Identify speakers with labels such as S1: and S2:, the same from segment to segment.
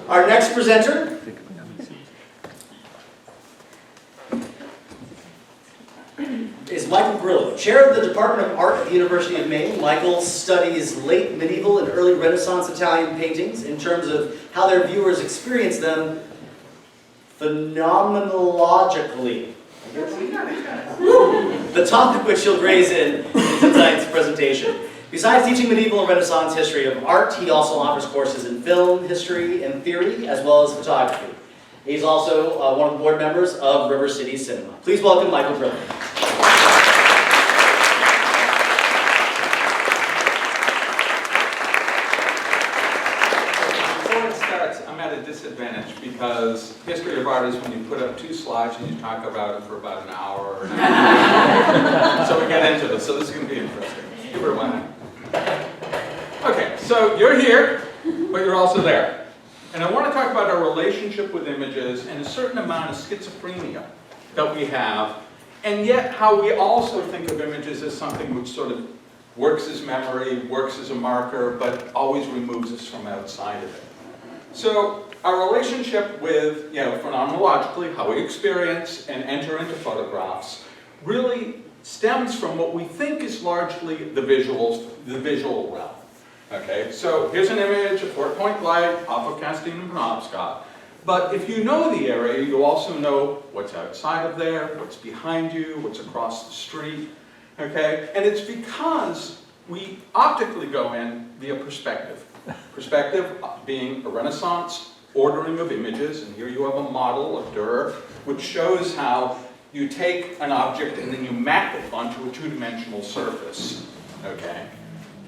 S1: Our next presenter is Michael Grillo, chair of the Department of Art at the University of Maine. Michael studies late medieval and early Renaissance Italian paintings in terms of how their viewers experience them phenomenologically. The topic which he'll graze in tonight's presentation. Besides teaching medieval and Renaissance history of art, he also offers courses in film, history, and theory, as well as photography. He's also one of the board members of River City Cinema. Please welcome Michael Grillo.
S2: I'm at a disadvantage because history of art is when you put up 2 slides and you talk about it for about an hour. So we get into this. So this is going to be interesting. Give her one. Okay, so you're here, but you're also there. And I want to talk about our relationship with images and a certain amount of schizophrenia that we have, and yet how we also think of images as something which sort of works as memory, works as a marker, but always removes us from outside of it. So our relationship with, phenomenologically, how we experience and enter into photographs, really stems from what we think is largely the visual realm. Okay, so here's an image, a 4-point light off of Castine and Penobscot. But if you know the area, you also know what's outside of there, what's behind you, what's across the street. Okay, and it's because we optically go in via perspective. Perspective being a Renaissance ordering of images, and here you have a model of Dürer, which shows how you take an object and then you map it onto a 2-dimensional surface. Okay,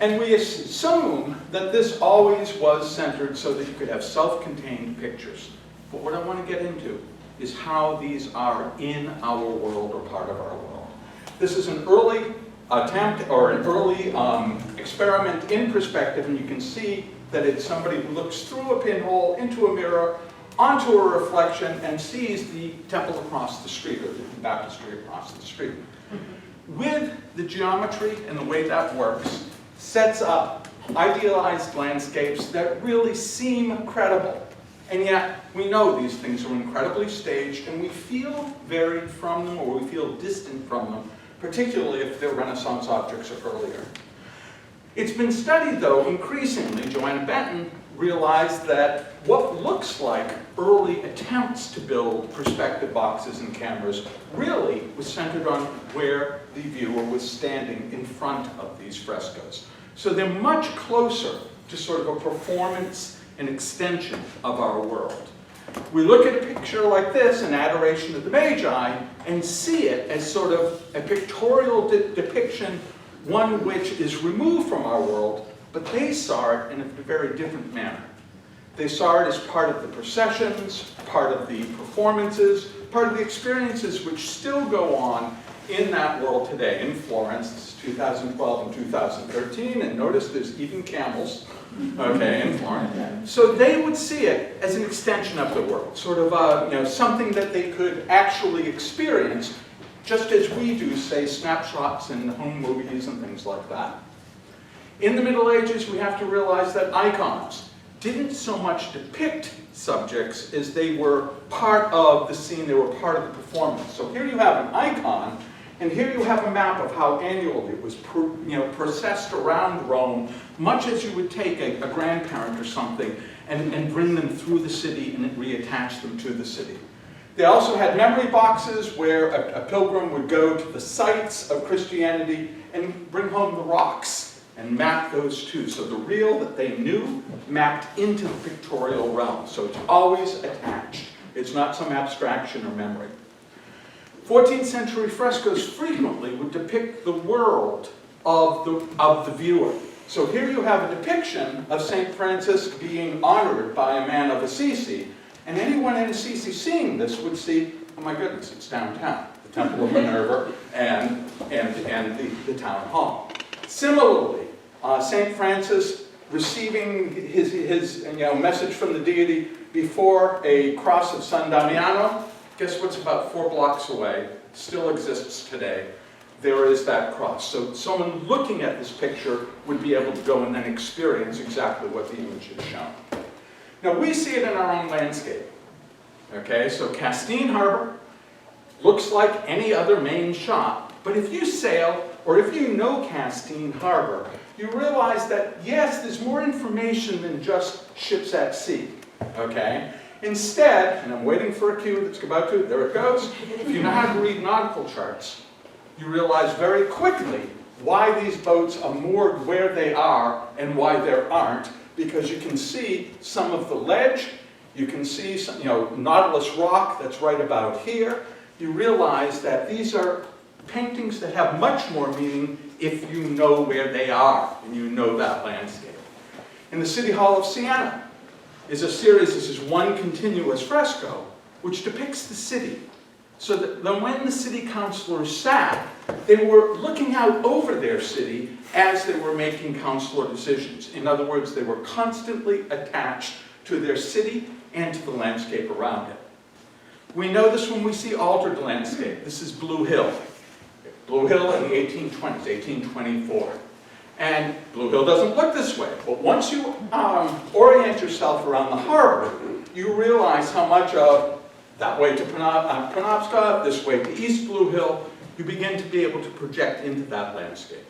S2: and we assume that this always was centered so that you could have self-contained pictures. But what I want to get into is how these are in our world or part of our world. This is an early attempt or an early experiment in perspective, and you can see that it's somebody who looks through a pinhole into a mirror onto a reflection and sees the temple across the street or the baptistry across the street. With the geometry and the way that works, sets up idealized landscapes that really seem credible. And yet, we know these things are incredibly staged, and we feel varied from them, or we feel distant from them, particularly if they're Renaissance objects or earlier. It's been studied, though, increasingly. Joanna Benton realized that what looks like early attempts to build perspective boxes and cameras really was centered on where the viewer was standing in front of these frescoes. So they're much closer to sort of a performance and extension of our world. We look at a picture like this, an Adoration of the Magi, and see it as sort of a pictorial depiction, one which is removed from our world, but they saw it in a very different manner. They saw it as part of the processions, part of the performances, part of the experiences which still go on in that world today. In Florence, this is 2012 and 2013, and notice there's even camels, okay, in Florence. So they would see it as an extension of the world, sort of something that they could actually experience, just as we do, say, snapshots in home movies and things like that. In the Middle Ages, we have to realize that icons didn't so much depict subjects as they were part of the scene, they were part of the performance. So here you have an icon, and here you have a map of how annually it was processed around Rome, much as you would take a grandparent or something and bring them through the city and reattach them to the city. They also had memory boxes where a pilgrim would go to the sites of Christianity and bring home the rocks and map those too. So the real that they knew mapped into the pictorial realm. So it's always attached. It's not some abstraction or memory. 14th century frescoes frequently would depict the world of the viewer. So here you have a depiction of St. Francis being honored by a man of Assisi, and anyone in Assisi seeing this would see, oh my goodness, it's downtown, the Temple of Minerva and the town hall. Similarly, St. Francis receiving his message from the deity before a cross of San Damiano, guess what's about 4 blocks away, still exists today. there is that cross. So someone looking at this picture would be able to go and then experience exactly what the image is shown. Now we see it in our own landscape. Okay, so Castine Harbor looks like any other Maine shop, but if you sail, or if you know Castine Harbor, you realize that yes, there's more information than just ships at sea. Okay? Instead, and I'm waiting for a cue that's about to, there it goes. If you know how to read nautical charts, you realize very quickly why these boats are moored where they are and why there aren't, because you can see some of the ledge, you can see some, Nautilus rock that's right about here. You realize that these are paintings that have much more meaning if you know where they are and you know that landscape. In the City Hall of Siena is a series, this is one continuous fresco, which depicts the city. So that when the city councilors sat, they were looking out over their city as they were making councilor decisions. In other words, they were constantly attached to their city and to the landscape around it. We know this when we see altered landscape. This is Blue Hill. Blue Hill in the 1820s, 1824. And Blue Hill doesn't look this way, but once you orient yourself around the harbor, you realize how much of that way to Penobscot, this way to East Blue Hill, you begin to be able to project into that landscape.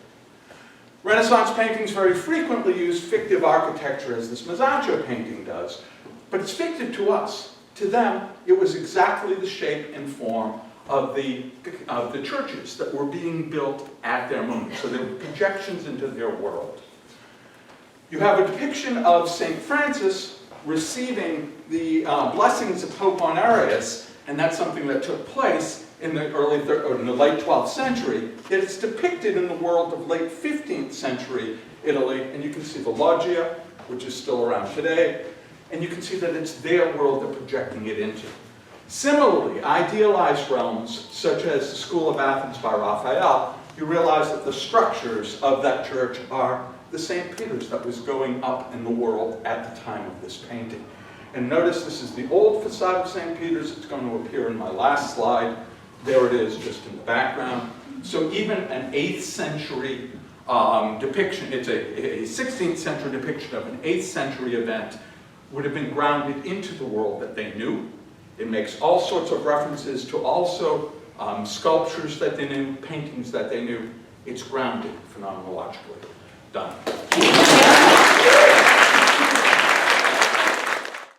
S2: Renaissance paintings very frequently use fictive architecture, as this Masaccio painting does, but it's fictive to us. To them, it was exactly the shape and form of the churches that were being built at their moment. So they were projections into their world. You have a depiction of St. Francis receiving the blessings of Pope Honorius, and that's something that took place in the late 12th century. It's depicted in the world of late 15th century Italy, and you can see the loggia, which is still around today, and you can see that it's their world they're projecting it into. Similarly, idealized realms, such as the School of Athens by Raphael, you realize that the structures of that church are the St. Peter's that was going up in the world at the time of this painting. And notice this is the old facade of St. Peter's. It's going to appear in my last slide. There it is, just in the background. So even an 8th century depiction, it's a 16th century depiction of an 8th century event, would have been grounded into the world that they knew. It makes all sorts of references to also sculptures that they knew, paintings that they knew. It's grounded phenomenologically. Done.